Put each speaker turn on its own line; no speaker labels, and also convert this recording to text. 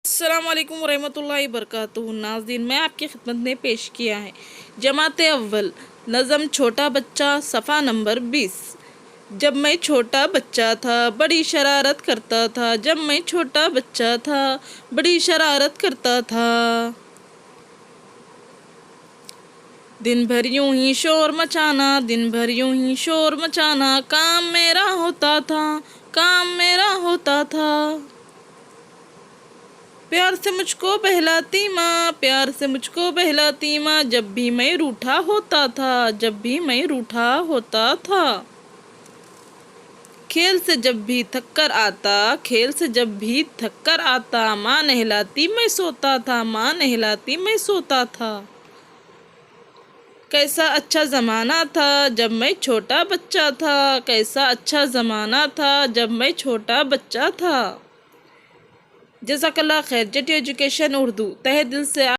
अस्सलामुअलैकुम वरहमतुल्लाहि वबरकातुहू। नाज़रीन, मैं आपकी खिदमत में पेश किया है जमात अव्वल नज़म छोटा बच्चा सफ़ा नंबर 20। जब मैं छोटा बच्चा था बड़ी शरारत करता था। जब मैं छोटा बच्चा था बड़ी शरारत करता था। दिन भर यूं ही शोर मचाना, दिन भर यूं ही शोर मचाना, काम मेरा होता था, काम मेरा होता था। प्यार से मुझको बहलाती माँ, प्यार से मुझको बहलाती माँ, जब भी मैं रूठा होता था, जब भी मैं रूठा होता था। खेल से जब भी थक कर आता, खेल से जब भी थक कर आता, माँ नहलाती मैं सोता था, माँ नहलाती मैं सोता था। कैसा अच्छा ज़माना था जब मैं छोटा बच्चा था, कैसा अच्छा ज़माना था जब मैं छोटा बच्चा था। जज़ाकल्लाह खैर। जेट एजुकेशन उर्दू तहे दिल से